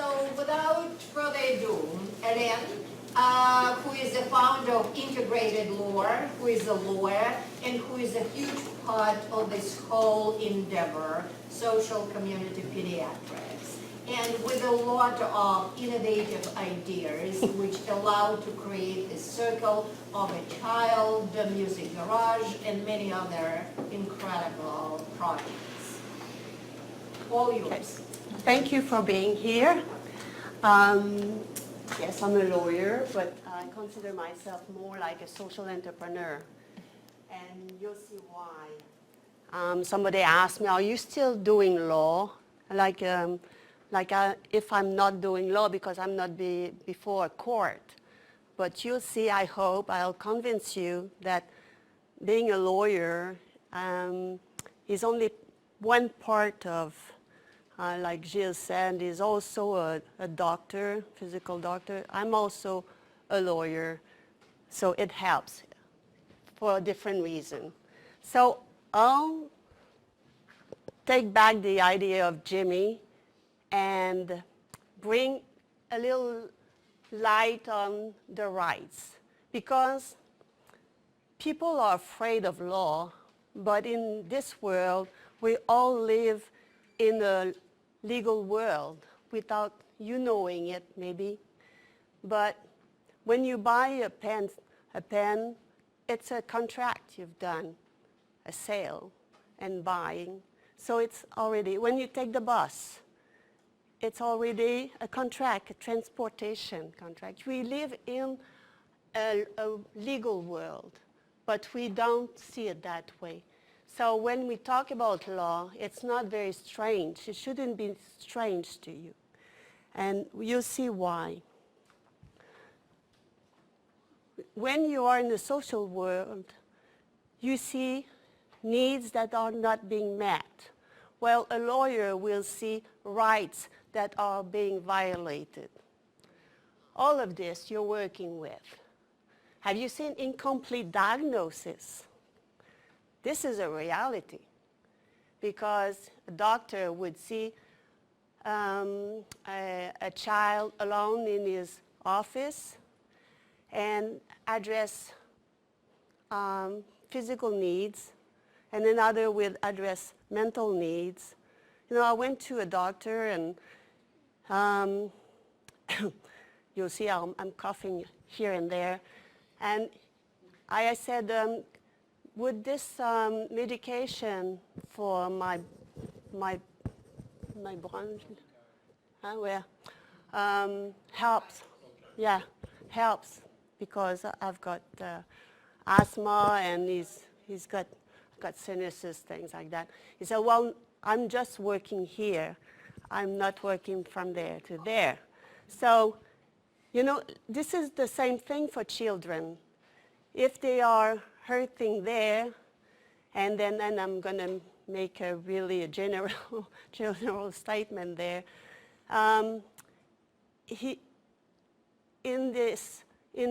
So without further ado, Ellen, who is the founder of Integrated Law, who is a lawyer, and who is a huge part of this whole endeavor, social community pediatrics, and with a lot of innovative ideas which allow to create this circle of a child, the music garage, and many other incredible projects. All yours. Thank you for being here. Yes, I'm a lawyer, but I consider myself more like a social entrepreneur. And you'll see why. Somebody asked me, are you still doing law? If I'm not doing law because I'm not before a court. But you'll see, I hope, I'll convince you that being a lawyer is only one part of like Gilles said, is also a doctor, physical doctor. I'm also a lawyer, so it helps for a different reason. So I'll take back the idea of Jimmy and bring a little light on the rights, because people are afraid of law, but in this world, we all live in a legal world without you knowing it, maybe. But when you buy a pen, it's a contract you've done, a sale and buying. So it's already, when you take the bus, it's already a contract, a transportation contract. We live in a legal world, but we don't see it that way. So when we talk about law, it's not very strange. It shouldn't be strange to you. And you'll see why. When you are in the social world, you see needs that are not being met. Well, a lawyer will see rights that are being violated. All of this you're working with. Have you seen incomplete diagnosis? This is a reality, because a doctor would see a child alone in his office and address physical needs, and another would address mental needs. You know, I went to a doctor, and you'll see I'm coughing here and there, and I said, would this medication for my bronch, helps? Yeah, helps, because I've got asthma, and he's got sinuses, things like that. He said, well, I'm just working here. I'm not working from there to there. So, you know, this is the same thing for children. If they are hurting there, and I'm going to make a really general statement there. In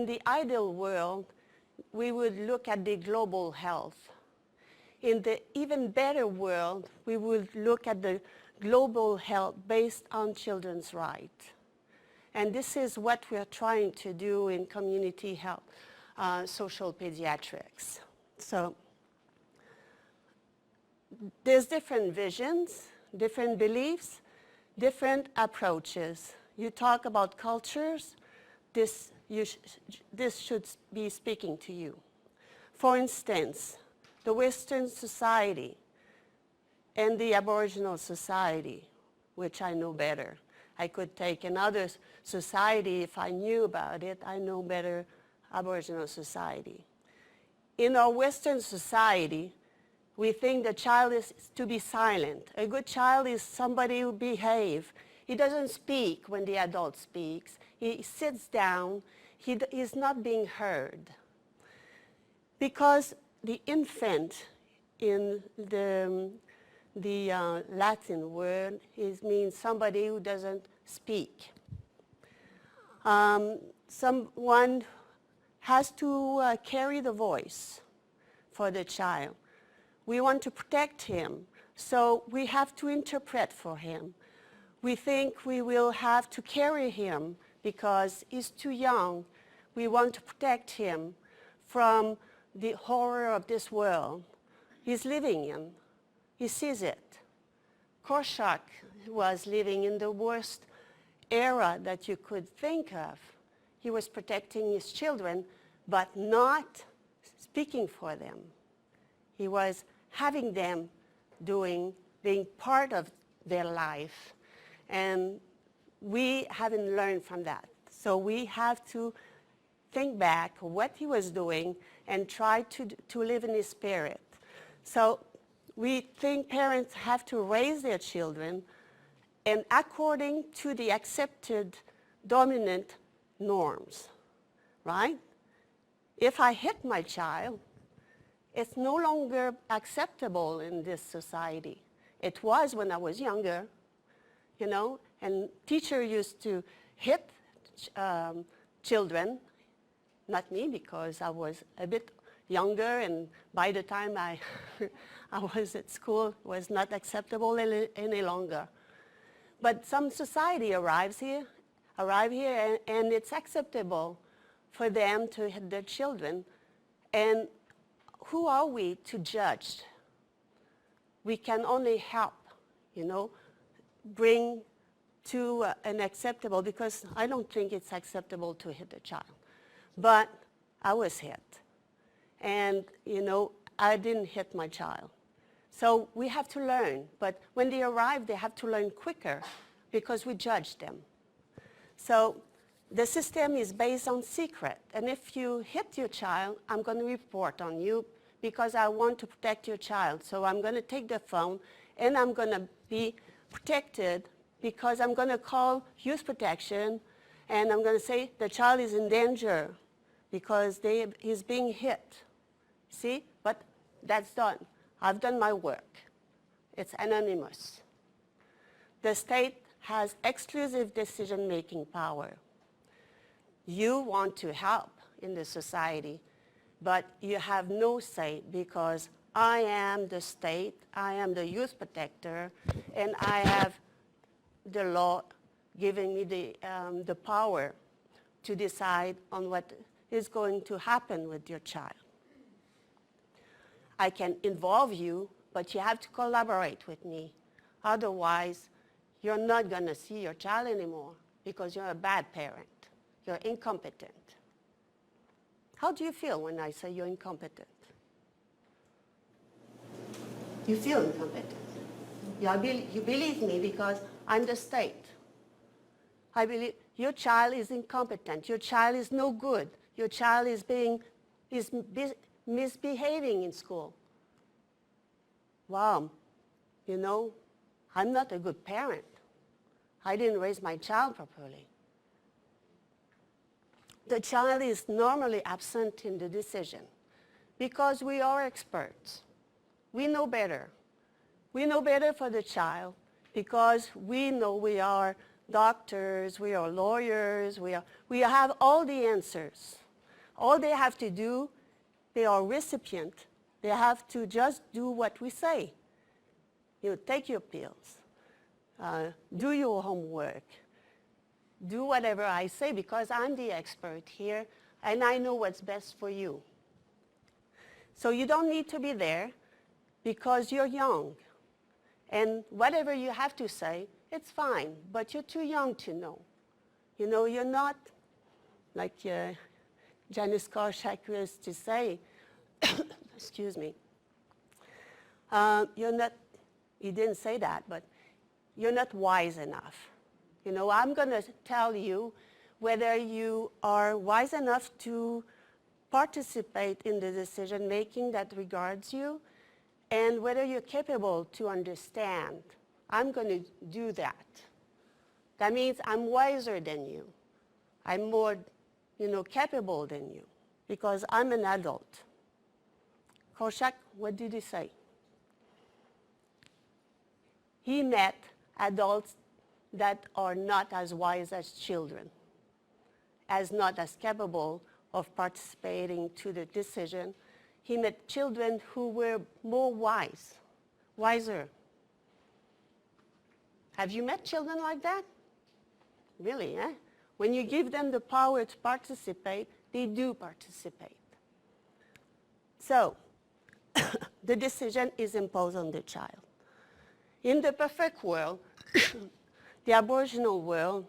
the ideal world, we would look at the global health. In the even better world, we would look at the global health based on children's rights. And this is what we are trying to do in community health, social pediatrics. So there's different visions, different beliefs, different approaches. You talk about cultures, this should be speaking to you. For instance, the Western society and the Aboriginal society, which I know better. I could take another society if I knew about it. I know better Aboriginal society. In our Western society, we think the child is to be silent. A good child is somebody who behaves. He doesn't speak when the adult speaks. He sits down. He's not being heard. Because the infant in the Latin word means somebody who doesn't speak. Someone has to carry the voice for the child. We want to protect him, so we have to interpret for him. We think we will have to carry him because he's too young. We want to protect him from the horror of this world he's living in. He sees it. Korczak was living in the worst era that you could think of. He was protecting his children, but not speaking for them. He was having them being part of their life. And we haven't learned from that. So we have to think back what he was doing and try to live in his spirit. So we think parents have to raise their children and according to the accepted dominant norms, right? If I hit my child, it's no longer acceptable in this society. It was when I was younger, you know, and teacher used to hit children, not me because I was a bit younger and by the time I was at school, it was not acceptable any longer. But some society arrive here and it's acceptable for them to hit their children. And who are we to judge? We can only help, you know, bring to an acceptable, because I don't think it's acceptable to hit a child. But I was hit. And, you know, I didn't hit my child. So we have to learn. But when they arrive, they have to learn quicker because we judge them. So the system is based on secret. And if you hit your child, I'm going to report on you because I want to protect your child. So I'm going to take the phone and I'm going to be protected because I'm going to call youth protection and I'm going to say the child is in danger because he's being hit. See? But that's done. I've done my work. It's anonymous. The state has exclusive decision-making power. You want to help in the society, but you have no say because I am the state, I am the youth protector, and I have the law giving me the power to decide on what is going to happen with your child. I can involve you, but you have to collaborate with me. Otherwise, you're not going to see your child anymore because you're a bad parent. You're incompetent. How do you feel when I say you're incompetent? You feel incompetent. You believe me because I'm the state. I believe your child is incompetent. Your child is no good. Your child is misbehaving in school. Wow, you know, I'm not a good parent. I didn't raise my child properly. The child is normally absent in the decision because we are experts. We know better. We know better for the child because we know we are doctors, we are lawyers, we have all the answers. All they have to do, they are recipient. They have to just do what we say. You know, take your pills, do your homework, do whatever I say because I'm the expert here and I know what's best for you. So you don't need to be there because you're young. And whatever you have to say, it's fine, but you're too young to know. You know, you're not, like Janis Korczak used to say, excuse me, you're not, he didn't say that, but you're not wise enough. You know, I'm going to tell you whether you are wise enough to participate in the decision making that regards you and whether you're capable to understand. I'm going to do that. That means I'm wiser than you. I'm more, you know, capable than you because I'm an adult. Korczak, what did he say? He met adults that are not as wise as children, as not as capable of participating to the decision. He met children who were more wiser. Have you met children like that? Really, eh? When you give them the power to participate, they do participate. So, the decision is imposed on the child. In the perfect world, the Aboriginal world,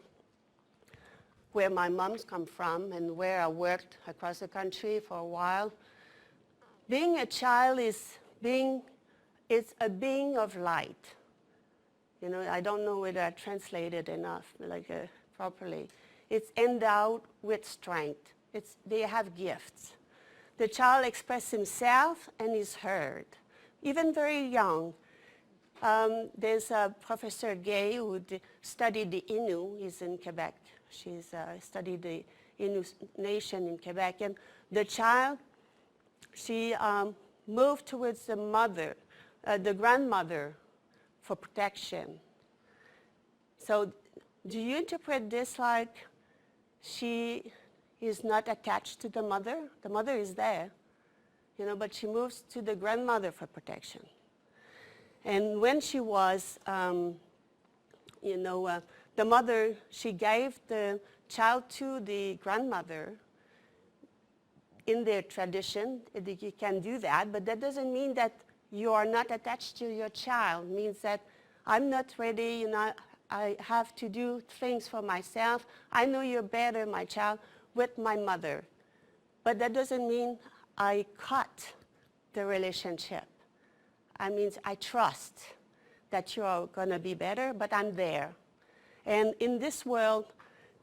where my mom's come from and where I worked across the country for a while, being a child is a being of light. You know, I don't know whether I translated enough, properly. It's endowed with strength. They have gifts. The child expresses himself and is heard, even very young. There's a Professor Gay who studied the Innu. He's in Quebec. She's studied the Innu nation in Quebec. And the child, she moved towards the mother, the grandmother, for protection. So do you interpret this like she is not attached to the mother? The mother is there, you know, but she moves to the grandmother for protection. And when she was, the mother, she gave the child to the grandmother. In their tradition, you can do that, but that doesn't mean that you are not attached to your child. It means that I'm not ready, you know, I have to do things for myself. I know you're better, my child, with my mother. But that doesn't mean I cut the relationship. I mean, I trust that you are going to be better, but I'm there. And in this world,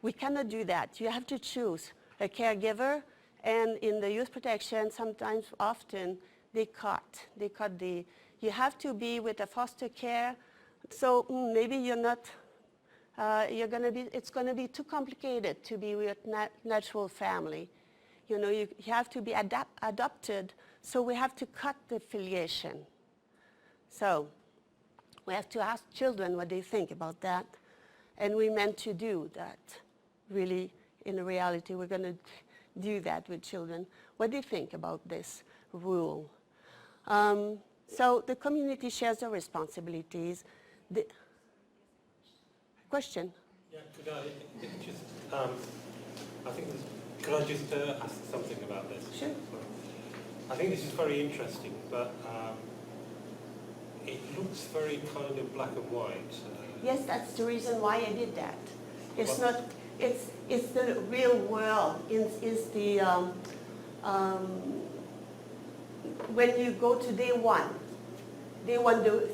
we cannot do that. You have to choose a caregiver, and in the youth protection, sometimes, often, they cut you have to be with a foster care, so maybe you're not, it's going to be too complicated to be with natural family. You know, you have to be adopted, so we have to cut the affiliation. So we have to ask children what they think about that, and we meant to do that. Really, in reality, we're going to do that with children. What do you think about this rule? So the community shares the responsibilities. Question? Yeah, could I just, could I just ask something about this? Sure. I think this is very interesting, but it looks very kind of black and white. Yes, that's the reason why I did that. It's not, it's the real world. It's the, when you go to day one, the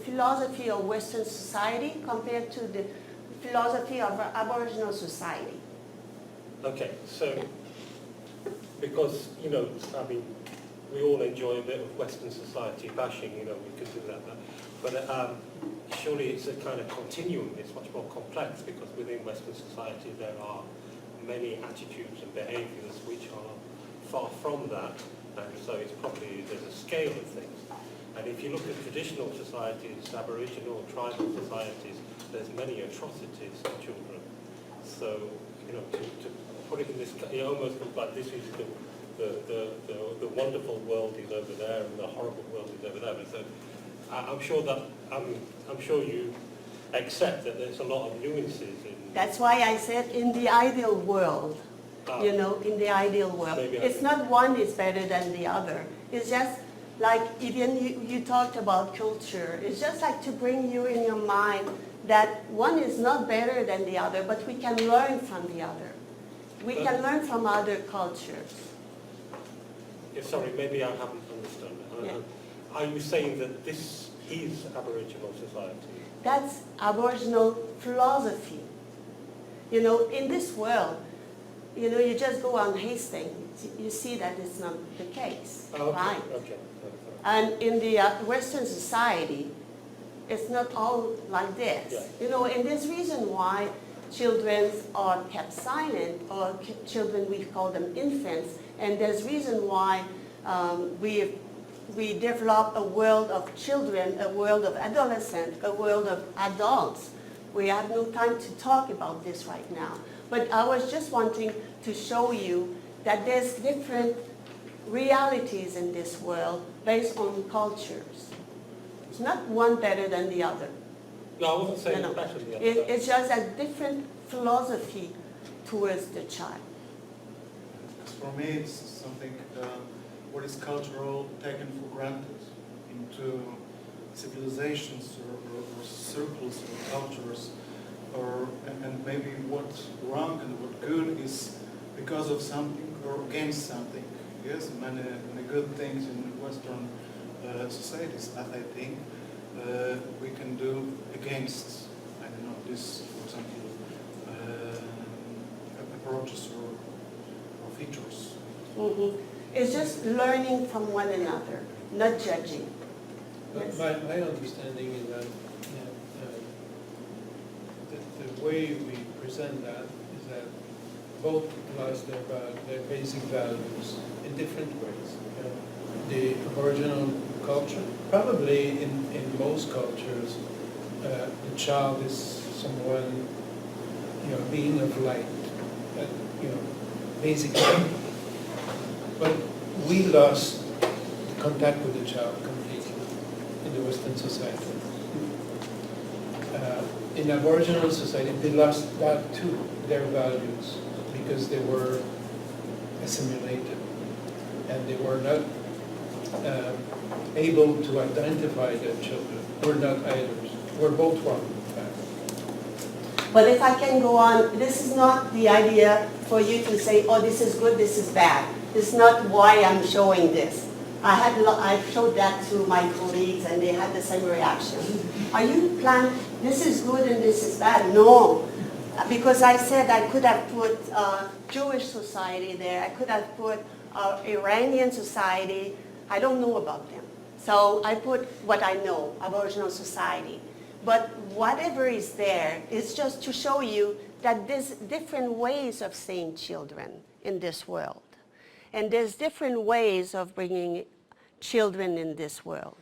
philosophy of Western society compared to the philosophy of Aboriginal society. Okay, so, because, you know, I mean, we all enjoy a bit of Western society bashing, you know, we could do that. But surely it's a kind of continuum, it's much more complex, because within Western society there are many attitudes and behaviours which are far from that, and so it's probably, there's a scale of things. And if you look at traditional societies, Aboriginal, tribal societies, there's many atrocities to children. So, you know, to put it in this, it almost looks like this is the wonderful world is over there and the horrible world is over there. But so I'm sure you accept that there's a lot of nuances in. That's why I said in the ideal world. You know, in the ideal world. It's not one is better than the other. It's just like, even you talked about culture. It's just like to bring you in your mind that one is not better than the other, but we can learn from the other. We can learn from other cultures. Sorry, maybe I haven't understood. Yeah. Are you saying that this is Aboriginal society? That's Aboriginal philosophy. You know, in this world, you know, you just go on Hastings, you see that it's not the case, okay, right? Okay. And in the Western society, it's not all like this. Yeah. You know, and there's reason why children are kept silent, or children, we call them infants, and there's reason why we develop a world of children, a world of adolescents, a world of adults. We have no time to talk about this right now. But I was just wanting to show you that there's different realities in this world based on cultures. It's not one better than the other. No, I wasn't saying No, it's no. better than the other. It's just a different philosophy towards the child. As for me, it's something, what is cultural taken for granted into civilizations or circles or cultures, and maybe what's wrong and what good is because of something or against something. Yes, many good things in Western societies, I think, we can do against, I don't know, this, for example, approaches or features. Mhm. It's just learning from one another, not judging. Yes. My understanding is that the way we present that is that both utilize their basic values in different ways. The Aboriginal culture, probably in most cultures, the child is someone, being of light, basically. But we lost contact with the child completely in the Western society. In Aboriginal society, they lost that too, their values, because they were assimilated and they were not able to identify their children. We're not either. We're both wrong, in fact. But if I can go on, this is not the idea for you to say, oh, this is good, this is bad. It's not why I'm showing this. I showed that to my colleagues and they had the same reaction. Are you planning, this is good and this is bad? No, because I said I could have put Jewish society there, I could have put Iranian society. I don't know about them. So I put what I know, Aboriginal society. But whatever is there is just to show you that there's different ways of seeing children in this world. And there's different ways of bringing children in this world,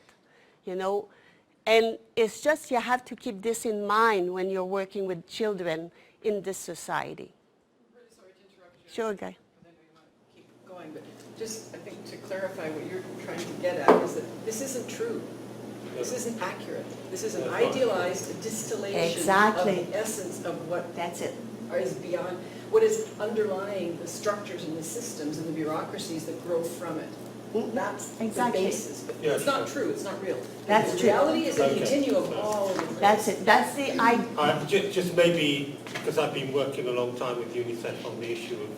And it's just you have to keep this in mind when you're working with children in this society. I'm really sorry to interrupt you. Sure, Guy. I know you want to keep going, but just, I think, to clarify what you're trying to get at is that this isn't true. This isn't accurate. This is an That's right. idealized distillation Exactly. of the essence of what That's it. is beyond, what is underlying the structures and the systems and the bureaucracies that grow from it. Mhm. That's Exactly. the basis. But Yeah, it's not sure. true, it's not real. That's the true. reality is a Okay. continuum of all of the That's it. That's the idea. Just maybe, because I've been working a long time with UNICEF on the issue of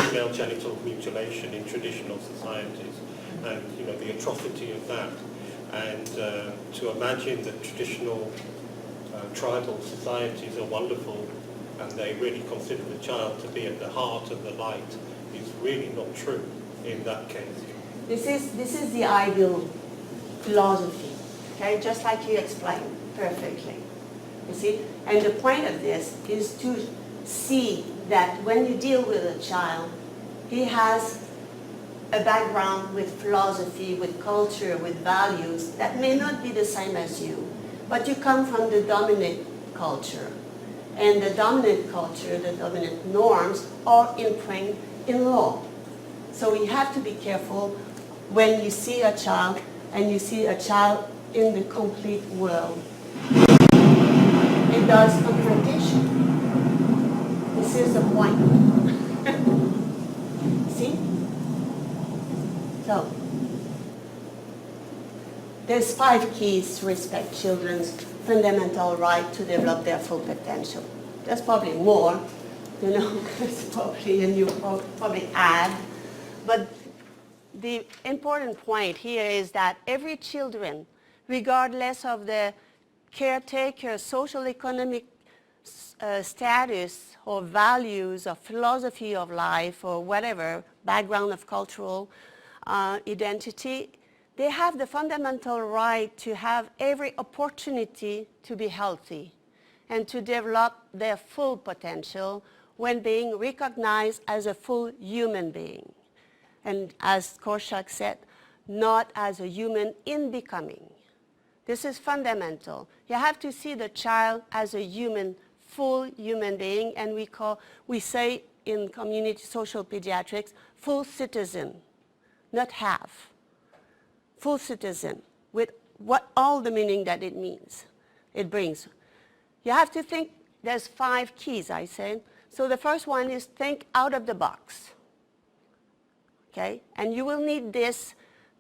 female genital mutilation in traditional societies and, the atrocity of that. And to imagine that traditional tribal societies are wonderful and they really consider the child to be at the heart of the light is really not true in that case. This is the ideal philosophy, okay? Just like you explained perfectly. You see? And the point of this is to see that when you deal with a child, he has a background with philosophy, with culture, with values that may not be the same as you, but you come from the dominant culture. And the dominant culture, the dominant norms are imprinted in law. So you have to be careful when you see a child and you see a child in the complete world. It does confrontation. This is the point. See? So, there's 5 keys to respect children's fundamental right to develop their full potential. There's probably more, there's probably, and you probably add. But the important point here is that every children, regardless of the caretaker, social economic status or values or philosophy of life or whatever, background of cultural identity, they have the fundamental right to have every opportunity to be healthy and to develop their full potential when being recognized as a full human being. And as Korshak said, not as a human in becoming. This is fundamental. You have to see the child as a human, full human being, and we say in community social pediatrics, full citizen, not half. Full citizen, with all the meaning that it means, it brings. You have to think, there's 5 keys, I said. So the first one is think out of the box. Okay? And you will need this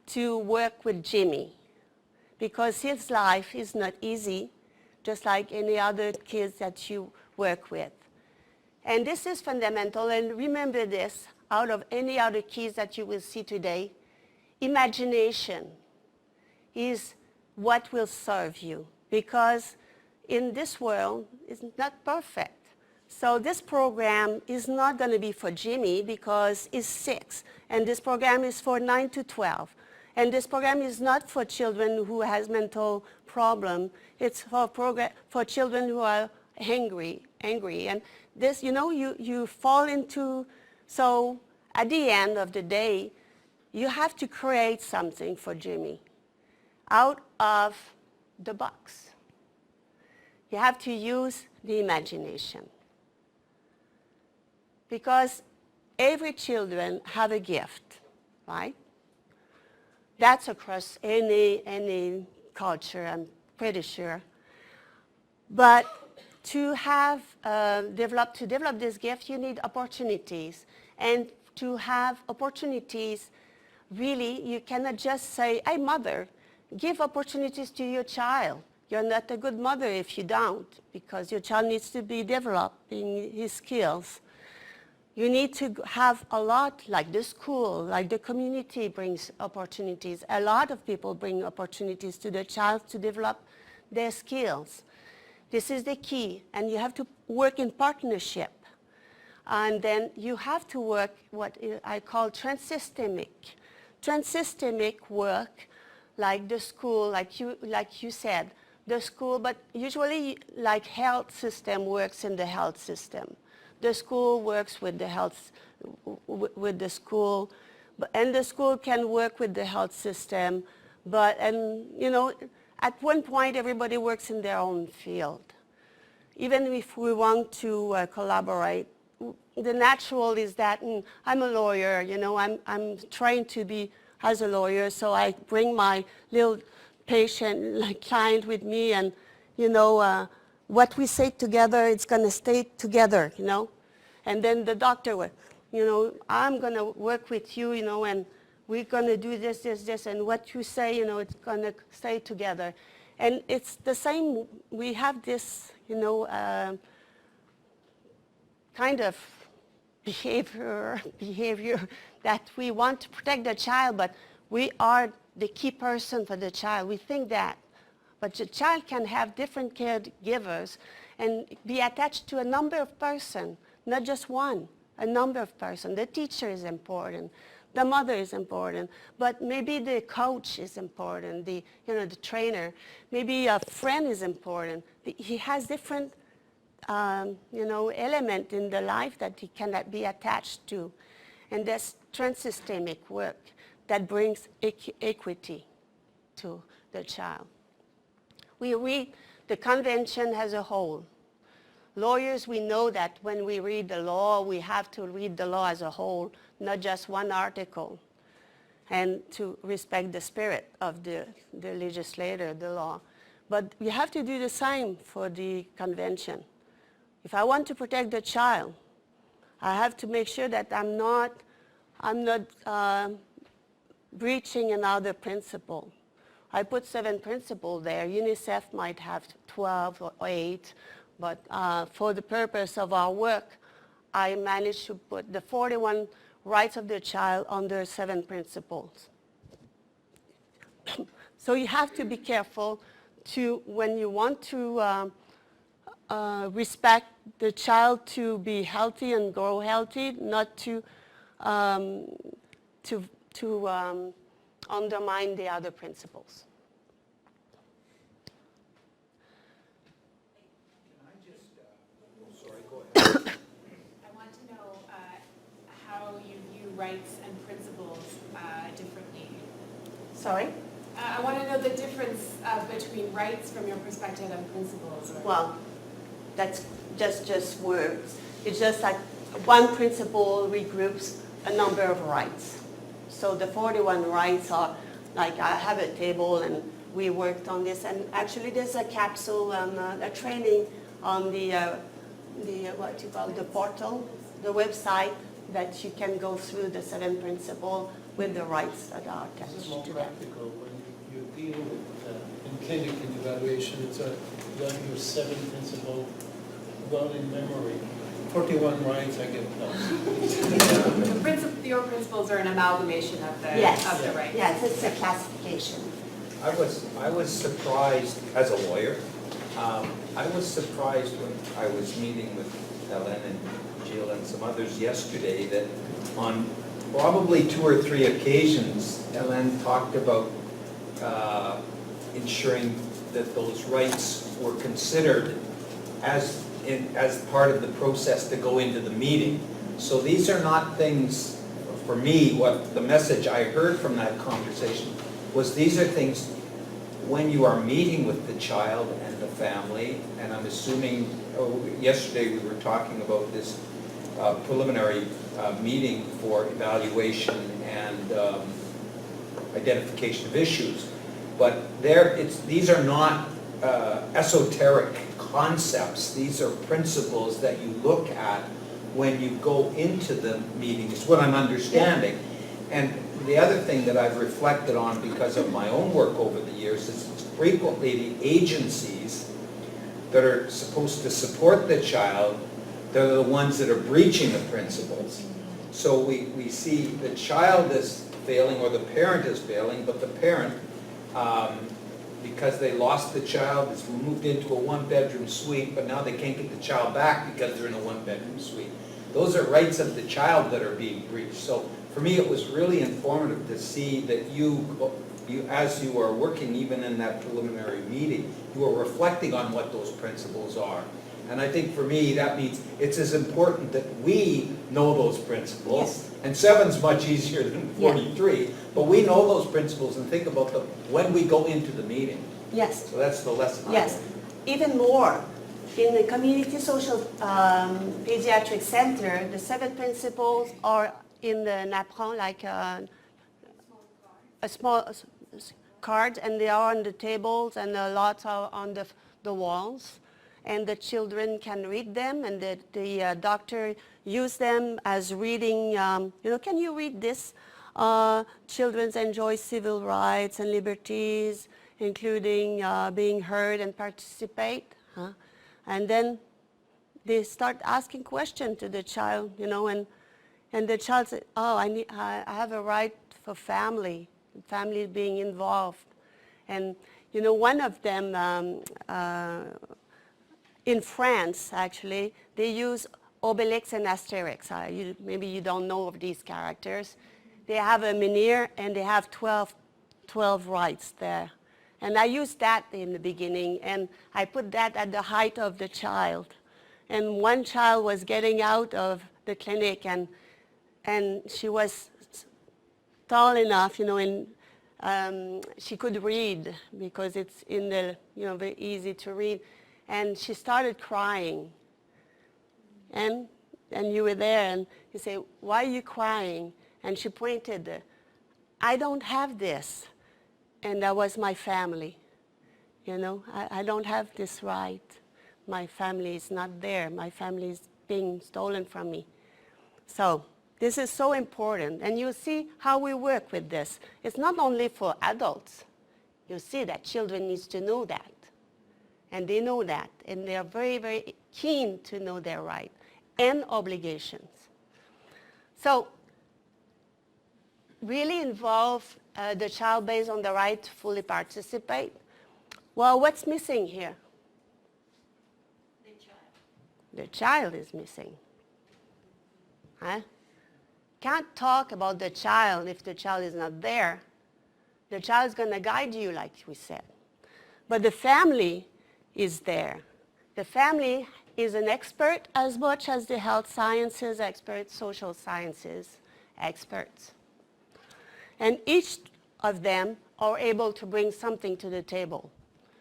to work with Jimmy, because his life is not easy, just like any other kids that you work with. And this is fundamental, and remember this, out of any other keys that you will see today, imagination is what will serve you, because in this world, it's not perfect. So this program is not going to be for Jimmy because he's 6, and this program is for 9 to 12. And this program is not for children who has mental problem. It's for children who are angry. And this, you fall into, so at the end of the day, you have to create something for Jimmy out of the box. You have to use the imagination. Because every children have a gift, right? That's across any culture, I'm pretty sure. But to develop this gift, you need opportunities. And to have opportunities, really, you cannot just say, hey, mother, give opportunities to your child. You're not a good mother if you don't, because your child needs to be developing his skills. You need to have a lot, like the school, like the community brings opportunities. A lot of people bring opportunities to the child to develop their skills. This is the key, and you have to work in partnership. And then you have to work what I call transsystemic. Transsystemic work, like the school, like you said, the school, but usually like health system works in the health system. The school works with the health, with the school, and the school can work with the health system, at one point everybody works in their own field. Even if we want to collaborate, the natural is that I'm a lawyer, I'm trying to be as a lawyer, so I bring my little patient, like client with me, and what we say together, it's going to stay together, And then the doctor will, I'm going to work with you, and we're going to do this, and what you say, it's going to stay together. And it's the same, we have this, kind of behavior that we want to protect the child, but we are the key person for the child. We think that. But the child can have different caregivers and be attached to a number of persons, not just one, a number of persons. The teacher is important. The mother is important. But maybe the coach is important, the trainer. Maybe a friend is important. He has different, element in the life that he cannot be attached to. And that's transsystemic work that brings equity to the child. We read the convention as a whole. Lawyers, we know that when we read the law, we have to read the law as a whole, not just one article, and to respect the spirit of the legislator, the law. But we have to do the same for the convention. If I want to protect the child, I have to make sure that I'm not breaching another principle. I put 7 principles there. UNICEF might have 12 or 8, but for the purpose of our work, I managed to put the 41 rights of the child under 7 principles. So you have to be careful when you want to respect the child to be healthy and grow healthy, not to undermine the other principles. I want to know how you view rights and principles differently. Sorry? I want to know the difference between rights from your perspective and principles. Well, that's just words. It's just like one principle regroups a number of rights. So the 41 rights are, like I have a table and we worked on this, and actually there's a capsule and a training on the what you call the portal, the website, that you can go through the 7 principles with the rights that are This attached is more to them. practical when you deal with, in clinic and evaluation, it's you have your 7 principle well in memory. 41 rights, I get lost. Your principles are an amalgamation of the Yes. rights. Yes, it's a classification. I was surprised, as a lawyer, I was surprised when I was meeting with Helen and Jill and some others yesterday that on probably 2 or 3 occasions, Helen talked about ensuring that those rights were considered as part of the process to go into the meeting. So these are not things, for me, what the message I heard from that conversation was these are things when you are meeting with the child and the family, and I'm assuming, yesterday we were talking about this preliminary meeting for evaluation and identification of issues. But these are not esoteric concepts. These are principles that you look at when you go into the meeting, is what I'm understanding. And the other thing that I've reflected on because of my own work over the years is it's frequently the agencies that are supposed to support the child that are the ones that are breaching the principles. So we see the child is failing or the parent is failing, but the parent, because they lost the child, is moved into a 1-bedroom suite, but now they can't get the child back because they're in a 1-bedroom suite. Those are rights of the child that are being breached. So for me, it was really informative to see that you, as you are working even in that preliminary meeting, you are reflecting on what those principles are. And I think for me, that means it's as important that we know those principles. Yes. And 7's much easier than 43, but we know those principles and think about them when we go into the meeting. Yes. So that's the lesson I Yes, learned. even more. In the Community Social Pediatric Center, the 7 principles are in the napron, like a small card, and they are on the tables, and a lot are on the walls. And the children can read them, and the doctor use them as reading, can you read this? Children enjoy civil rights and liberties, including being heard and participate. Huh? And then they start asking questions to the child, and the child says, oh, I have a right for family being involved. And, one of them, in France, actually, they use Obelix and Asterix. Maybe you don't know of these characters. They have a menhir, and they have 12 rights there. And I used that in the beginning, and I put that at the height of the child. And one child was getting out of the clinic, and she was tall enough, and she could read because it's in the, very easy to read. And she started crying. And you were there, and you say, why are you crying? And she pointed, I don't have this. And that was my family. I don't have this right. My family is not there. My family is being stolen from me. So this is so important. And you see how we work with this. It's not only for adults. You see that children need to know that. And they know that. And they are very, very keen to know their right and obligations. So really involve the child based on the right to fully participate. Well, what's missing here? The child is missing. Huh? Can't talk about the child if the child is not there. The child is going to guide you, like we said. But the family is there. The family is an expert as much as the health sciences experts, social sciences experts. And each of them are able to bring something to the table,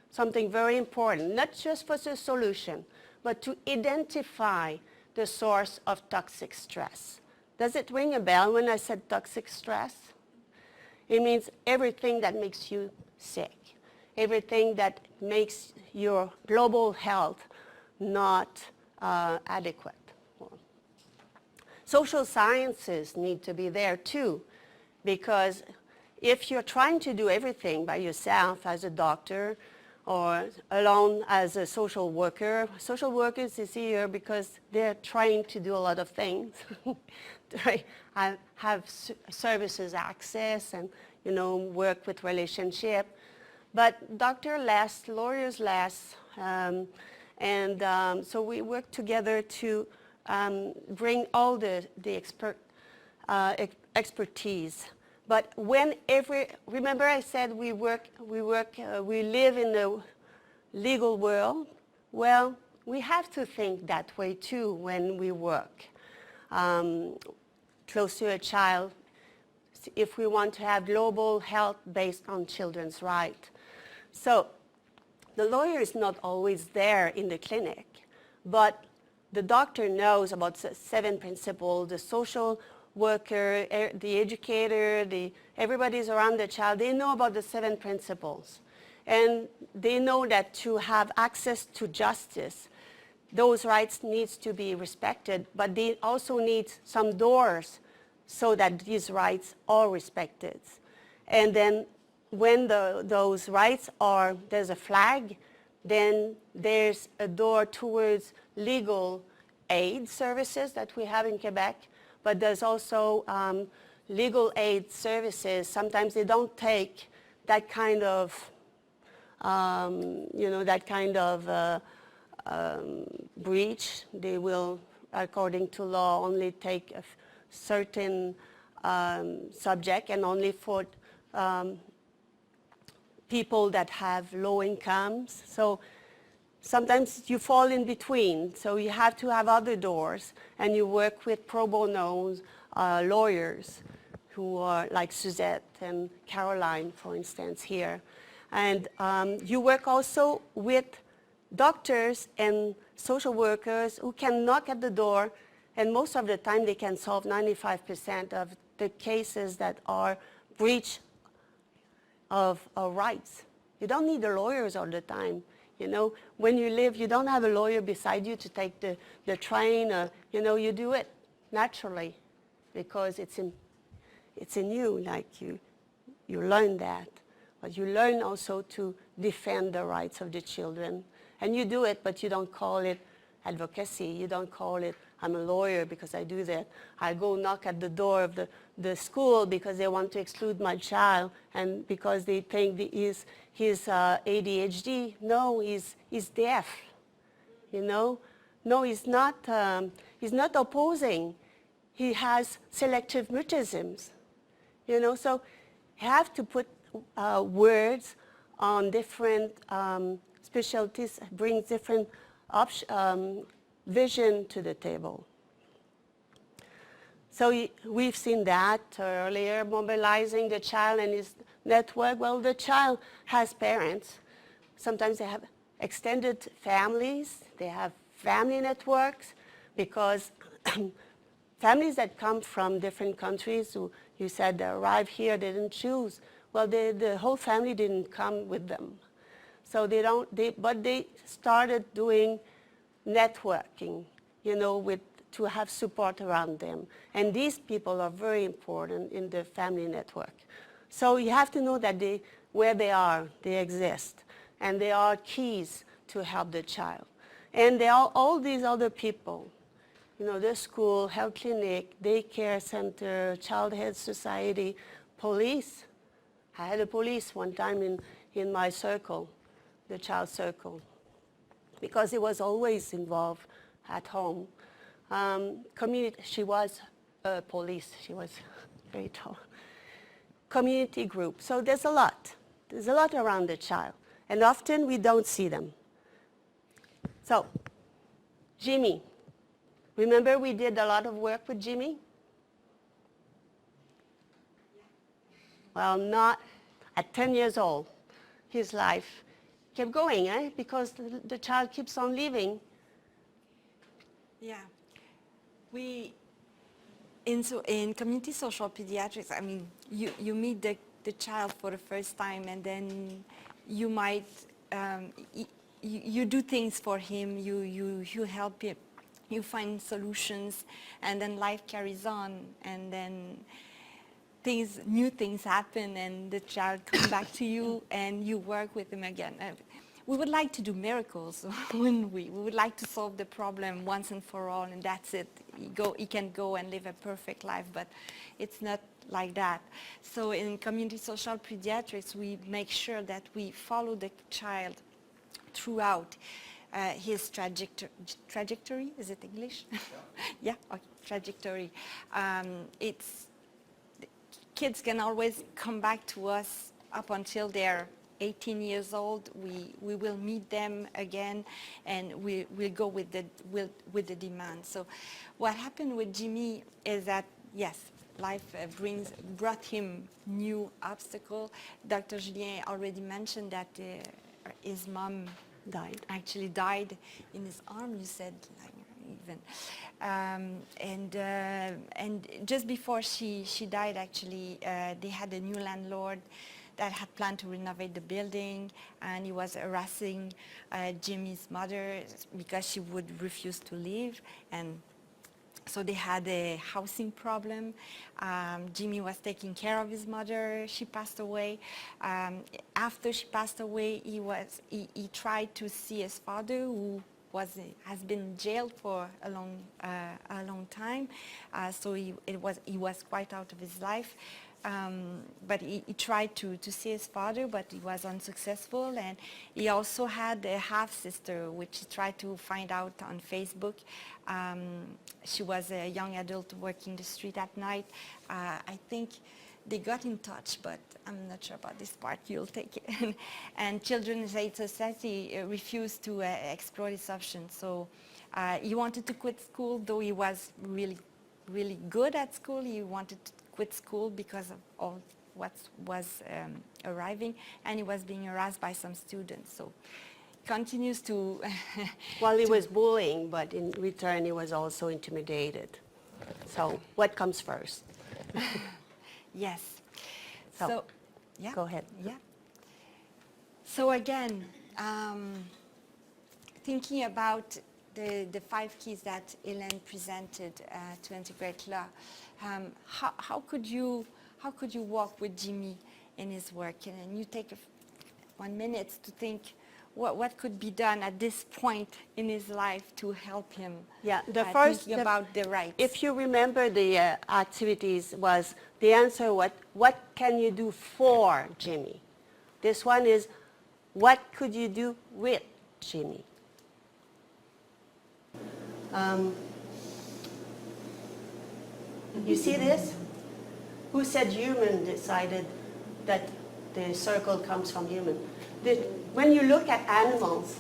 something very important, not just for the solution, but to identify the source of toxic stress. Does it ring a bell when I said toxic stress? It means everything that makes you sick, everything that makes your global health not adequate. Social sciences need to be there too, because if you're trying to do everything by yourself as a doctor or alone as a social workers is here because they're trying to do a lot of things. They have services access and, work with relationship. But doctor less, lawyers less, so we work together to bring all the expertise. But remember I said we live in the legal world? Well, we have to think that way too when we work close to a child, if we want to have global health based on children's rights. So the lawyer is not always there in the clinic, but the doctor knows about the 7 principles, the social worker, the educator, everybody's around the child, they know about the 7 principles. And they know that to have access to justice, those rights needs to be respected, but they also need some doors so that these rights are respected. And then when those rights there's a flag, then there's a door towards legal aid services that we have in Quebec, but there's also legal aid services. Sometimes they don't take that kind of, breach. They will, according to law, only take a certain subject and only for people that have low incomes. So sometimes you fall in between. So you have to have other doors, and you work with pro bono lawyers who are like Suzette and Caroline, for instance, here. And you work also with doctors and social workers who can knock at the door, and most of the time they can solve 95% of the cases that are breach of rights. You don't need the lawyers all the time. When you live, you don't have a lawyer beside you to take the train. You do it naturally because it's in you, like you learn that. But you learn also to defend the rights of the children. And you do it, but you don't call it advocacy. You don't call it, I'm a lawyer because I do that. I go knock at the door of the school because they want to exclude my child and because they think he's ADHD. No, he's deaf. No, he's not opposing. He has selective mutisms. So you have to put words on different specialties, brings different vision to the table. So we've seen that earlier, mobilizing the child and his network. Well, the child has parents. Sometimes they have extended families. They have family networks because families that come from different countries, who you said they arrived here, they didn't choose. Well, the whole family didn't come with them. So but they started doing networking, to have support around them. And these people are very important in the family network. So you have to know that where they are, they exist. And they are keys to help the child. And there are all these other people, the school, health clinic, daycare center, child health society, police. I had a police one time in my circle, the child circle, because he was always involved at home. She was a police. She was very tall. Community group. So there's a lot. There's a lot around the child. And often we don't see them. So, Jimmy. Remember we did a lot of work with Jimmy? Well, not at 10 years old. His life kept going, because the child keeps on living. Yeah. In community social pediatrics, you meet the child for the first time, and then you might you do things for him, you help him, you find solutions, and then life carries on, and then new things happen, and the child comes back to you, and you work with him again. We would like to do miracles, wouldn't we? We would like to solve the problem once and for all, and that's it. He can go and live a perfect life, but it's not like that. So in community social pediatrics, we make sure that we follow the child throughout his trajectory. Is it English? Yeah, okay, trajectory. Kids can always come back to us up until they're 18 years old. We will meet them again, and we'll go with the demand. So what happened with Jimmy is that, yes, life brought him new obstacle. Dr. Julien already mentioned that his mom actually died in his arm, you said, like, even. And just before she died, actually, they had a new landlord that had planned to renovate the building, and he was harassing Jimmy's mother because she would refuse to leave, and so they had a housing problem. Jimmy was taking care of his mother. She passed away. After she passed away, he tried to see his father, who has been jailed for a long time. So he was quite out of his life. But he tried to see his father, but he was unsuccessful. And he also had a half-sister, which he tried to find out on Facebook. She was a young adult working the street at night. I think they got in touch, but I'm not sure about this part. You'll take it. And Children's Aid Society refused to explore this option. So he wanted to quit school, though he was really, really good at school. He wanted to quit school because of all what was arriving, and he was being harassed by some students. So continues to... Well, he was bullying, but in return he was also intimidated. So what comes first? Yes. So, yeah. Go ahead. Yeah. So again, thinking about the 5 keys that Hélène presented to integrate law, how could you walk with Jimmy in his work? And you take 1 minute to think what could be done at this point in his life to help him. Yeah, thinking about the rights. If you remember, the activities was the answer. What can you do for Jimmy? This one is, what could you do with Jimmy? You see this? Who said human decided that the circle comes from human? When you look at animals,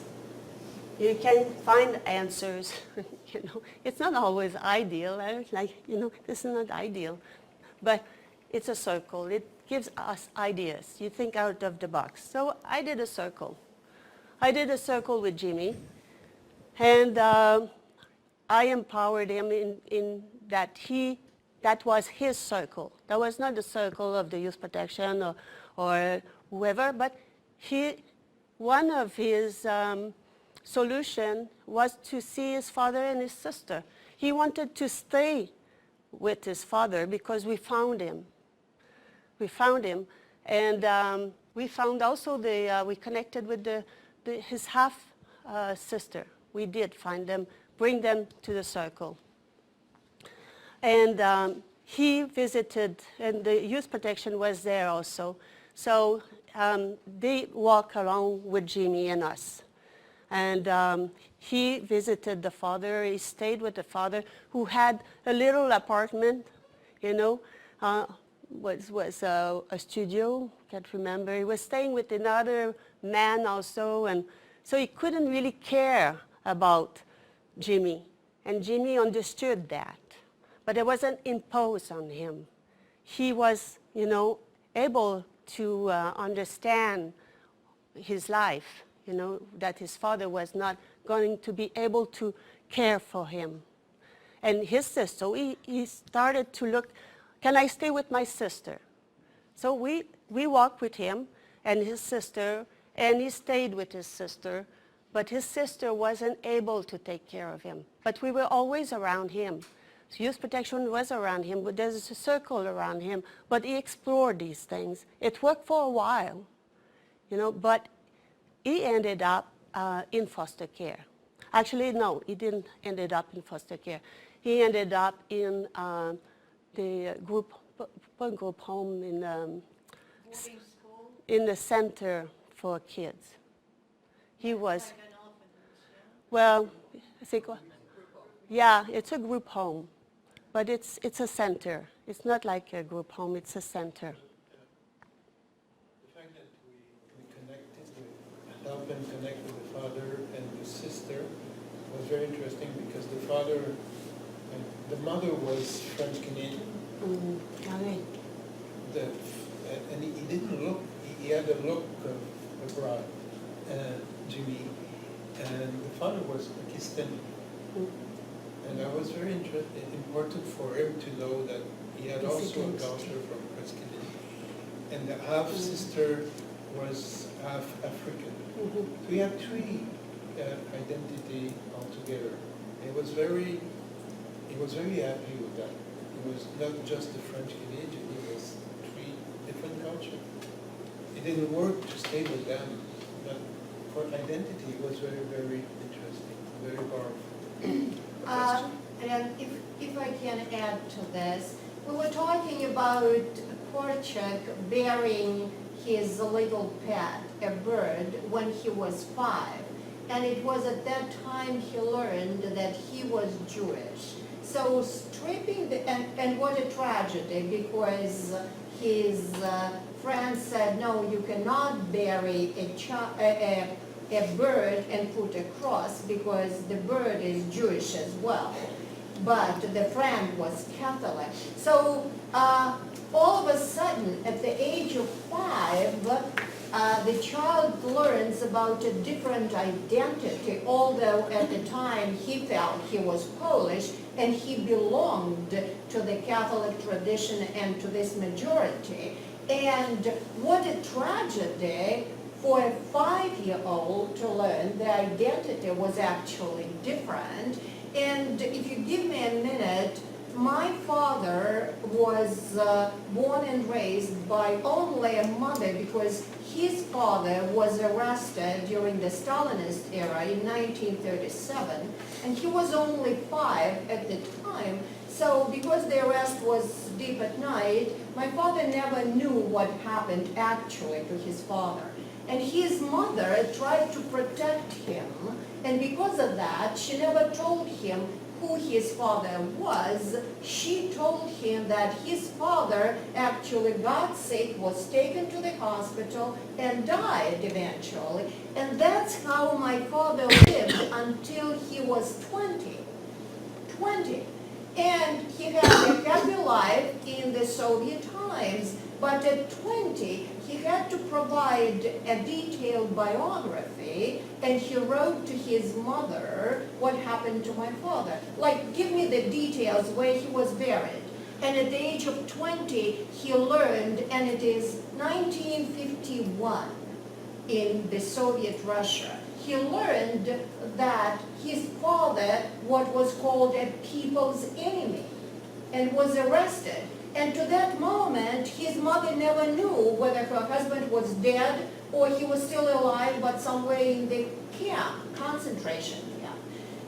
you can find answers. It's not always ideal. This is not ideal, but it's a circle. It gives us ideas. You think out of the box. So I did a circle. I did a circle with Jimmy, and I empowered him in that was his circle. That was not the circle of the youth protection or whoever, but one of his solution was to see his father and his sister. He wanted to stay with his father because we found him. And we found also we connected with his half sister. We did find them, bring them to the circle. And he visited, and the youth protection was there also. So they walk around with Jimmy and us. And he visited the father. He stayed with the father, who had a little apartment, was a studio, can't remember. He was staying with another man also, and so he couldn't really care about Jimmy. And Jimmy understood that. But it wasn't imposed on him. He was, able to understand his life, that his father was not going to be able to care for him. And his sister, so he started to look, can I stay with my sister? So we walked with him and his sister, and he stayed with his sister but his sister wasn't able to take care of him. But we were always around him. So youth protection was around him, but there's a circle around him, but he explored these things. It worked for a while, but he ended up in foster care. Actually, no, he didn't ended up in foster care. He ended up in the group home in the center for kids. He was, well, I think, yeah, it's a group home, but it's a center. It's not like a group home, it's a center. The fact that we connected, we helped them connect with the father and the sister was very interesting because the father, and the mother was French Canadian. And he didn't look, he had a look of abroad, Jimmy, and the father was Pakistani. And that was very important for him to know that he had also a culture from French Canadian. And the half-sister was half African. So we had three identity altogether. He was very happy with that. It was not just the French Canadian, it was three different cultures. It didn't work to stay with them, but for identity it was very, very interesting, very powerful. And if I can add to this, we were talking about Korchak bearing his little pet, a bird, when he was 5. And it was at that time he learned that he was Jewish. So stripping and what a tragedy, because his friends said, no, you cannot bury a bird and put a cross because the bird is Jewish as well. But the friend was Catholic. So all of a sudden, at the age of 5, the child learns about a different identity, although at the time he felt he was Polish and he belonged to the Catholic tradition and to this majority. And what a tragedy for a 5-year-old to learn the identity was actually different. And if you give me a minute, my father was born and raised by only a mother because his father was arrested during the Stalinist era in 1937, and he was only 5 at the time. So because the arrest was deep at night, my father never knew what happened actually to his father. And his mother tried to protect him, and because of that, she never told him who his father was. She told him that his father actually got sick, was taken to the hospital, and died eventually. And that's how my father lived until he was 20. And he had a happy life in the Soviet times, but at 20, he had to provide a detailed biography, and he wrote to his mother what happened to my father. Like, give me the details where he was buried. And at the age of 20, he learned, and it is 1951 in the Soviet Russia, he learned that his father, what was called a people's enemy, and was arrested. And to that moment, his mother never knew whether her husband was dead or he was still alive, but somewhere in the camp, concentration camp.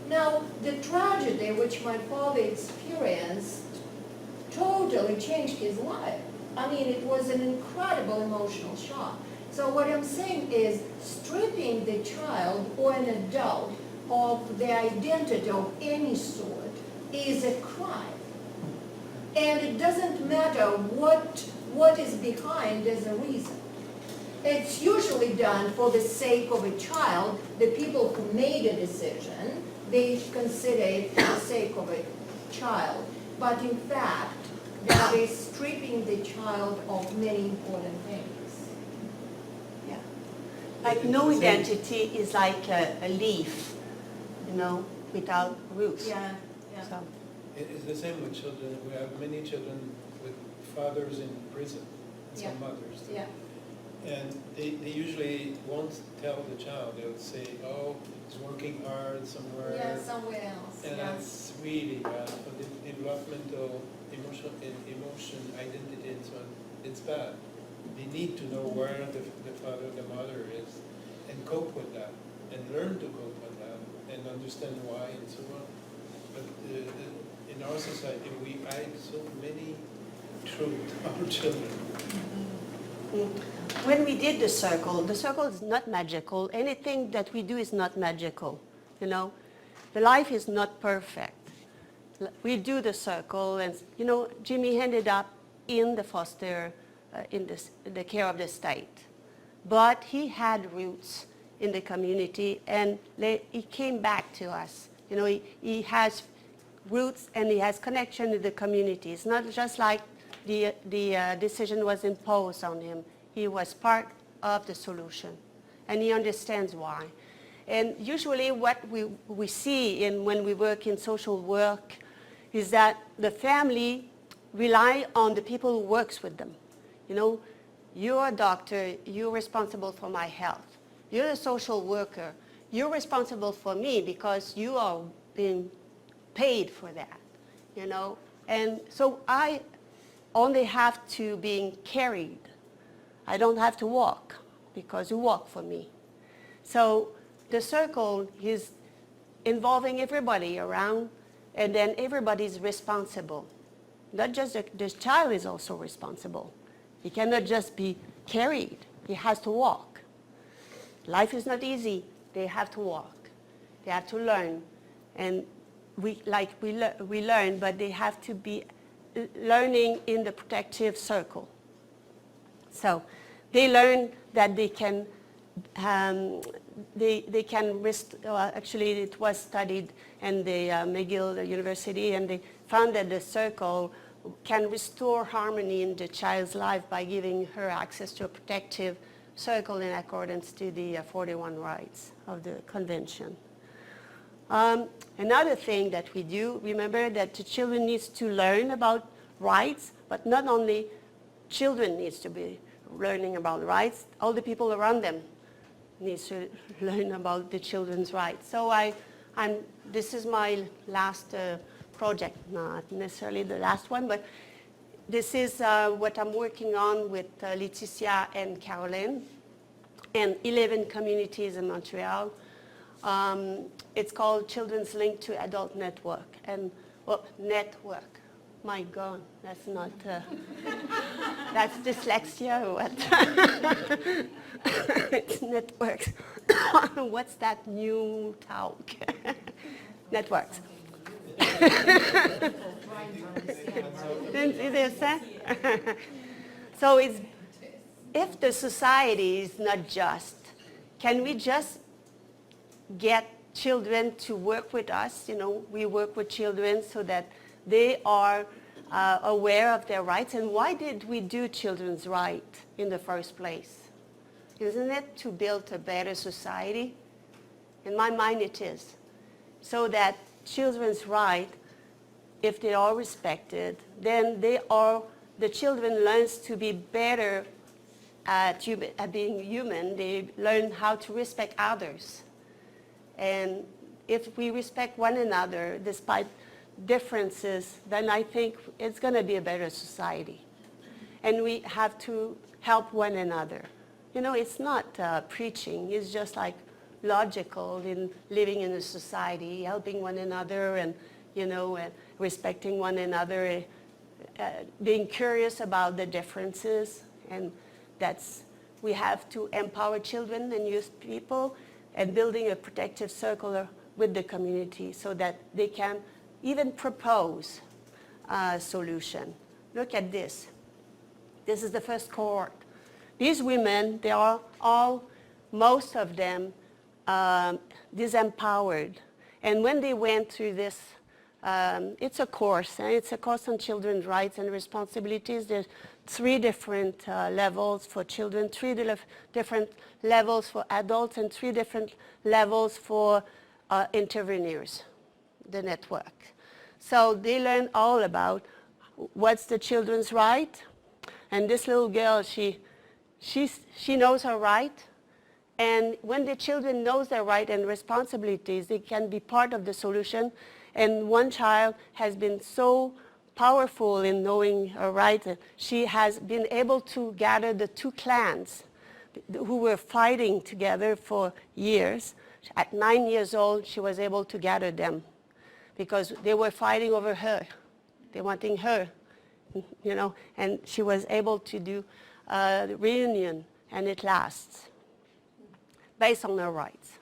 Now, the tragedy which my father experienced totally changed his life. I mean, it was an incredible emotional shock. So what I'm saying is, stripping the child or an adult of the identity of any sort is a crime. And it doesn't matter what is behind as a reason. It's usually done for the sake of a child. The people who made a decision, they consider it for the sake of a child. But in fact, that is stripping the child of many important things. Yeah. Like no identity is like a leaf, without roots. Yeah, yeah. So. It's the same with children. We have many children with fathers in prison and some mothers. Yeah. And they usually won't tell the child. They'll say, oh, he's working hard somewhere. Yeah, somewhere else, And yeah. that's really bad for the developmental emotion, identity, and so on. It's bad. They need to know where the father, the mother is, and cope with that, and learn to cope with that, and understand why, and so on. But in our society, we hide so many truths to our children. When we did the circle is not magical. Anything that we do is not magical, you know. The life is not perfect. We do the circle, and, you know, Jimmy ended up in the foster, in the care of the state. But he had roots in the community, and he came back to us. You know, he has roots and he has connection with the community. It's not just like the decision was imposed on him. He was part of the solution, and he understands why. And usually what we see when we work in social work is that the family rely on the people who works with them. You know, you're a doctor, you're responsible for my health. You're a social worker, you're responsible for me because you are being paid for that, you know. And so I only have to be carried. I don't have to walk because you walk for me. So the circle is involving everybody around, and then everybody's responsible. Not just the child is also responsible. He cannot just be carried. He has to walk. Life is not easy. They have to walk. They have to learn. And we learn, but they have to be learning in the protective circle. So they learn that they can actually it was studied in the McGill University, and they found that the circle can restore harmony in the child's life by giving her access to a protective circle in accordance to the 41 rights of the convention. Another thing that we do, remember that the children needs to learn about rights, but not only children needs to be learning about rights, all the people around them needs to learn about the children's rights. So this is my last project, not necessarily the last one, but this is what I'm working on with Laetitia and Caroline and 11 communities in Montreal. It's called Children's Link to Adult Network. And network. My God, that's not, that's dyslexia or what? It's networks. What's that new talk? Networks. Didn't see this, huh? So if the society is not just, can we just get children to work with us? You know, we work with children so that they are aware of their rights. And why did we do children's rights in the first place? Isn't it to build a better society? In my mind it is. So that children's rights, if they are respected, then the children learns to be better at being human. They learn how to respect others. And if we respect one another despite differences, then I think it's going to be a better society. And we have to help one another. You know, it's not preaching. It's just like logical in living in a society, helping one another and, you know, respecting one another, being curious about the differences. And we have to empower children and youth people and building a protective circle with the community so that they can even propose a solution. Look at this. This is the first cohort. These women, they are all, most of them, disempowered. And when they went through this, it's a course on children's rights and responsibilities. There's 3 different levels for children, 3 different levels for adults, and 3 different levels for interveners, the network. So they learn all about what's the children's right. And this little girl, she she knows her right, and when the children knows their right and responsibilities, they can be part of the solution. And one child has been so powerful in knowing her right that she has been able to gather the two clans who were fighting together for years. At 9 years old, she was able to gather them because they were fighting over her. They wanting her, you know, and she was able to do the reunion, and it lasts based on her rights.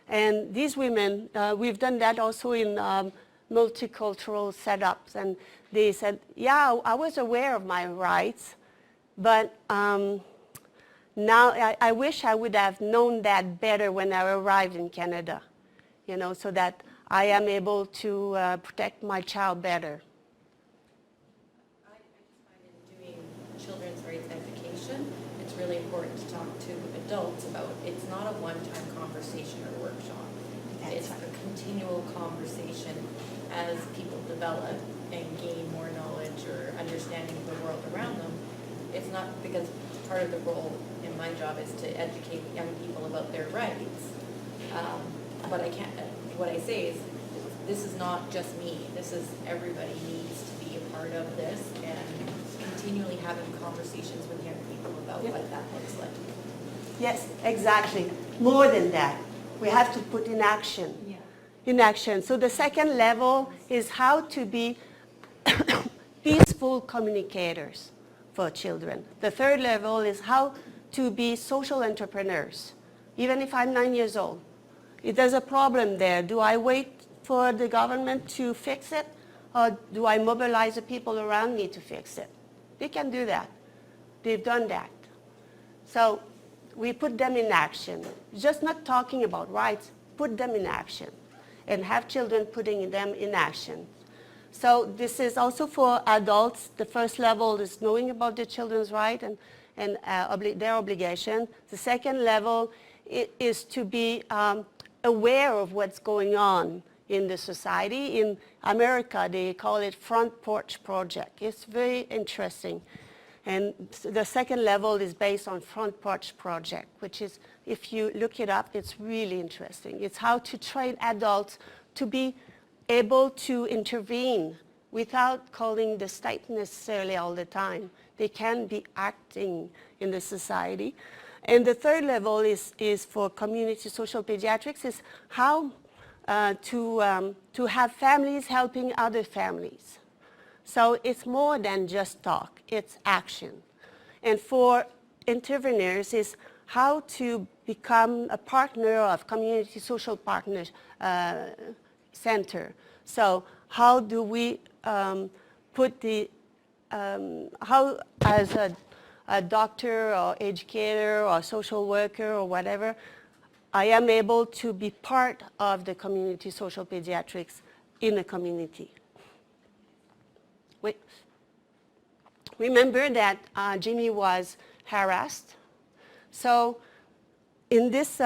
And these women, we've done that also in multicultural setups, and they said, yeah, I was aware of my rights, but now I wish I would have known that better when I arrived in Canada, you know, so that I am able to protect my child better. I just find in doing children's rights education, it's really important to talk to adults about, it's not a one-time conversation or workshop. It's a continual conversation as people develop and gain more knowledge or understanding of the world around them. It's not because part of the role in my job is to educate young people about their rights. But I can't, what I say is, this is not just me. This is everybody needs to be a part of this and continually having conversations with young people about what that looks like. Yes, exactly. More than that, we have to put in action. Yeah. In action. So the second level is how to be peaceful communicators for children. The third level is how to be social entrepreneurs. Even if I'm 9 years old, if there's a problem there, do I wait for the government to fix it, or do I mobilize the people around me to fix it? They can do that. They've done that. So we put them in action. Just not talking about rights, put them in action, and have children putting them in action. So this is also for adults. The first level is knowing about the children's right and their obligation. The second level is to be aware of what's going on in the society. In America, they call it Front Porch Project. It's very interesting. And the second level is based on Front Porch Project, which is, if you look it up, it's really interesting. It's how to train adults to be able to intervene without calling the state necessarily all the time. They can be acting in the society. And the third level is for community social pediatrics, is how to have families helping other families. So it's more than just talk, it's action. And for interveners is how to become a partner of community social partners center. So how do we put the, how as a doctor or educator or social worker or whatever, I am able to be part of the community social pediatrics in the community. Remember that Jimmy was harassed. So in this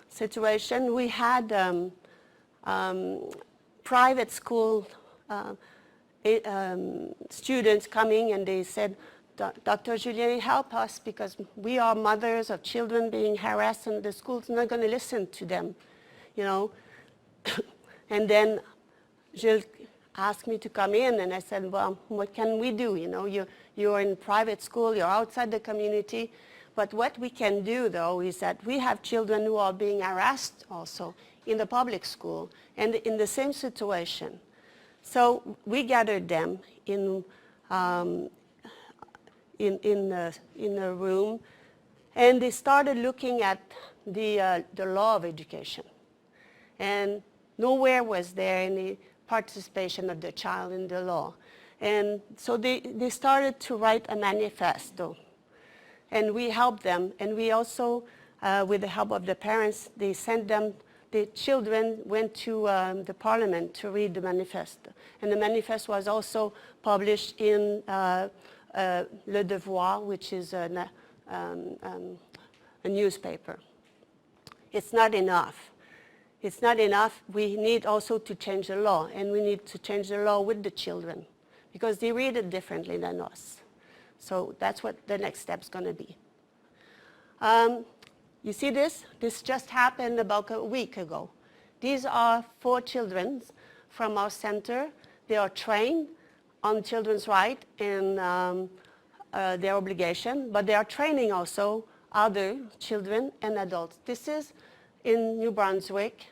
situation, we had private school students coming, and they said, Dr. Julien, help us because we are mothers of children being harassed and the school's not going to listen to them, you know. And then Gilles asked me to come in, and I said, well, what can we do? You know, you're in private school, you're outside the community. But what we can do, though, is that we have children who are being harassed also in the public school and in the same situation. So we gathered them in a room, and they started looking at the law of education. And nowhere was there any participation of the child in the law. And so they started to write a manifesto. And we helped them, and we also, with the help of the parents, they sent them, the children went to the parliament to read the manifesto. And the manifesto was also published in Le Devoir, which is a newspaper. It's not enough. It's not enough. We need also to change the law, and we need to change the law with the children because they read it differently than us. So that's what the next step's going to be. You see this? This just happened about a week ago. These are 4 children from our center. They are trained on children's rights and their obligation, but they are training also other children and adults. This is in New Brunswick,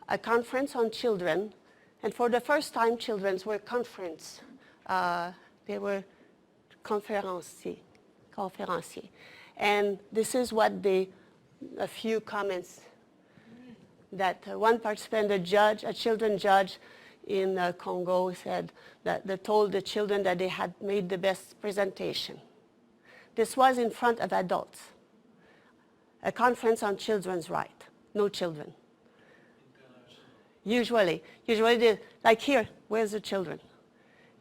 a conference on children, and for the first time, children were conference. They were conférenciers. And this is what a few comments that one participant, a children judge in Congo said that they told the children that they had made the best presentation. This was in front of adults. A conference on children's rights, no children. Usually they, like here, where's the children?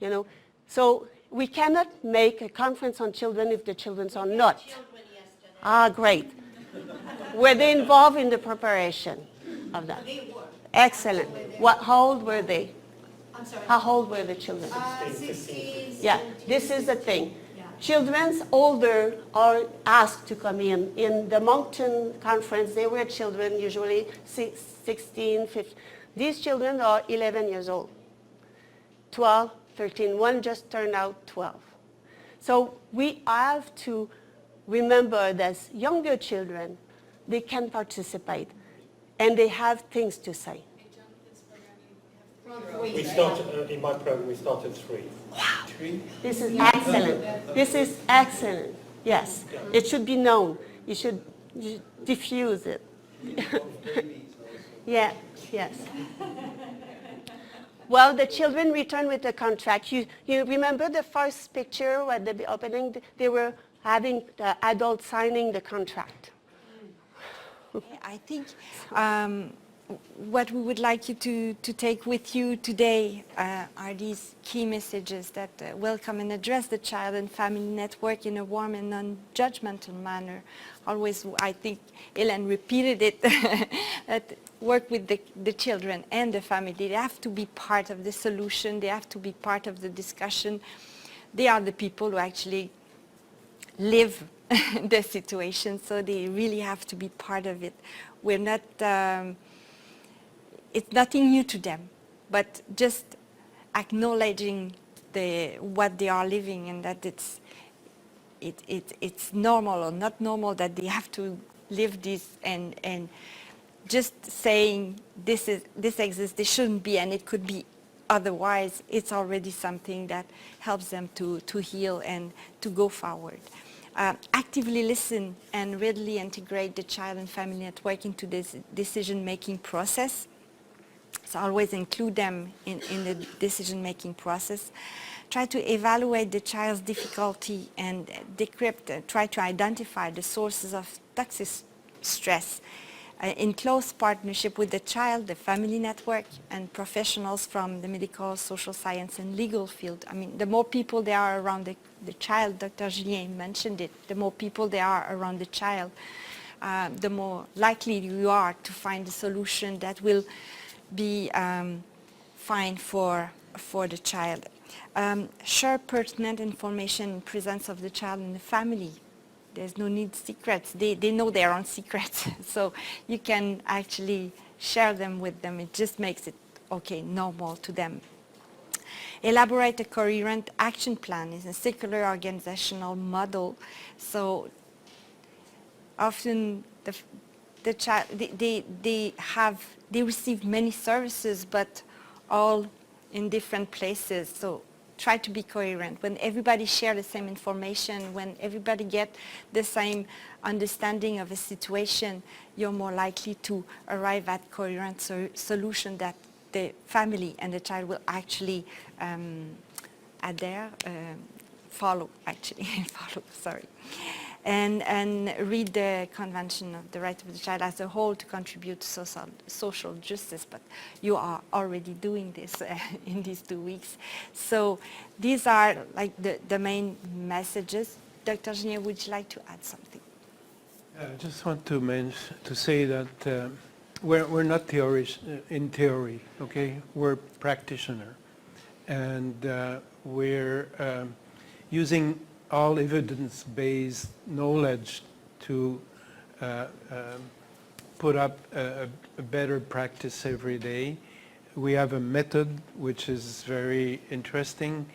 You know, so we cannot make a conference on children if the children are not. Ah, great. Were they involved in the preparation of that? They were. Excellent. How old were they? I'm sorry. How old were the children? 16, Yeah, 17. this is the thing. Yeah. Children older are asked to come in. In the Moncton conference, they were children, usually 16, 15. These children are 11 years old, 12, 13. One just turned out 12. So we have to remember that younger children, they can participate and they have things to say. We started, in my program, we started 3. This is excellent. This is excellent. Yes, it should be known. You should diffuse it. Yeah, yes. Well, the children returned with the contract. You remember the first picture at the opening? They were having the adults signing the contract. I think what we would like you to take with you today are these key messages that welcome and address the child and family network in a warm and non-judgmental manner. Always, I think Hélène repeated it, that work with the children and the family. They have to be part of the solution. They have to be part of the discussion. They are the people who actually live the situation, so they really have to be part of it. We're not, it's nothing new to them, but just acknowledging what they are living and that it's normal or not normal that they have to live this, and just saying this exists, this shouldn't be, and it could be otherwise, it's already something that helps them to heal and to go forward. Actively listen and readily integrate the child and family network into this decision-making process. So always include them in the decision-making process. Try to evaluate the child's difficulty and decrypt, try to identify the sources of toxic stress in close partnership with the child, the family network, and professionals from the medical, social science, and legal field. I mean, the more people there are around the child, Dr. Julien mentioned it, the more people there are around the child, the more likely you are to find a solution that will be fine for the child. Share pertinent information in presence of the child and the family. There's no need secrets. They know their own secrets, so you can actually share them with them. It just makes it, okay, normal to them. Elaborate a coherent action plan is a circular organizational model. So often the child, they receive many services, but all in different places. So try to be coherent. When everybody share the same information, when everybody get the same understanding of a situation, you're more likely to arrive at coherent solution that the family and the child will actually follow, sorry. And read the Convention of the Rights of the Child as a whole to contribute to social justice, but you are already doing this in these 2 weeks. So these are like the main messages. Dr. Genier, would you like to add something? I just want to say that we're not in theory, okay? We're practitioner, and we're using all evidence-based knowledge to put up a better practice every day. We have a method which is very interesting,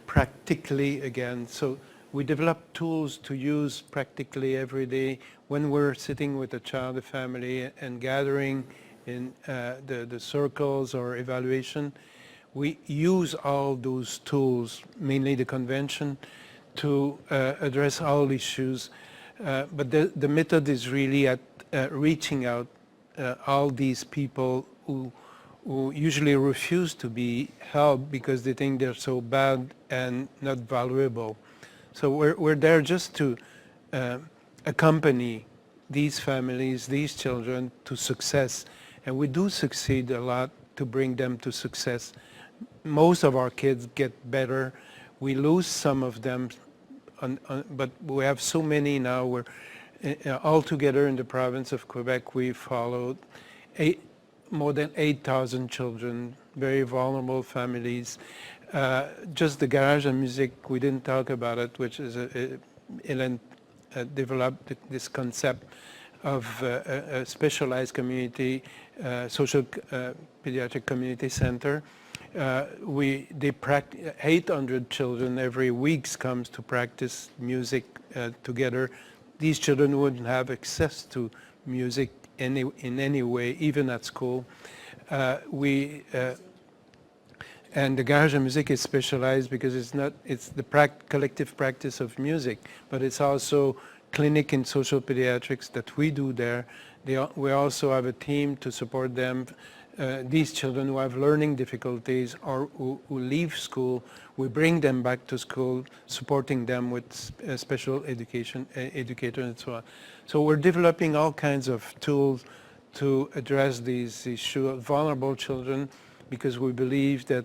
practically again. So we develop tools to use practically every day when we're sitting with a child, a family, and gathering in the circles or evaluation. We use all those tools, mainly the convention, to address all issues. But the method is really at reaching out all these people who usually refuse to be helped because they think they're so bad and not valuable. So we're there just to accompany these families, these children to success. And we do succeed a lot to bring them to success. Most of our kids get better. We lose some of them, but we have so many now. We're all together in the province of Quebec, we followed more than 8,000 children, very vulnerable families. Just the Garage and Music, we didn't talk about it, which is Hélène developed this concept of a specialized community, social pediatric community center. 800 children every week comes to practice music together. These children wouldn't have access to music in any way, even at school. And the Garage and Music is specialized because it's the collective practice of music, but it's also clinic in social pediatrics that we do there. We also have a team to support them. These children who have learning difficulties or who leave school, we bring them back to school, supporting them with special educator and so on. So we're developing all kinds of tools to address these issues, vulnerable children, because we believe that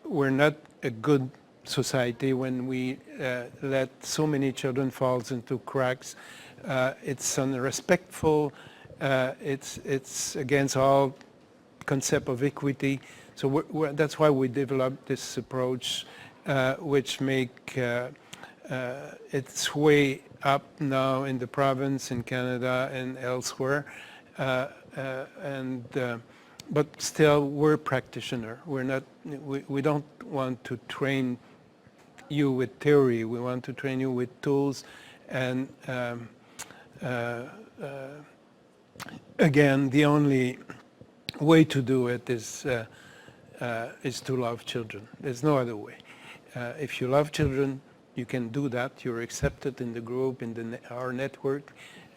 we're not a good society when we let so many children fall into cracks. It's unrespectful. It's against all concept of equity. So that's why we developed this approach, which make its way up now in the province, in Canada, and elsewhere. But still, we're practitioner. We're not. We don't want to train you with theory. We want to train you with tools, and again, the only way to do it is to love children. There's no other way. If you love children, you can do that. You're accepted in the group, in our network,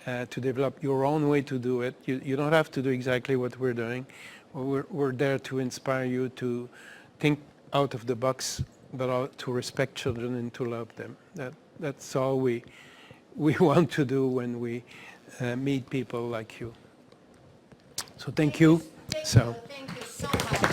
to develop your own way to do it. You don't have to do exactly what we're doing. We're there to inspire you to think out of the box, but to respect children and to love them. That's all we want to do when we meet people like you. So thank you. Thank you so much.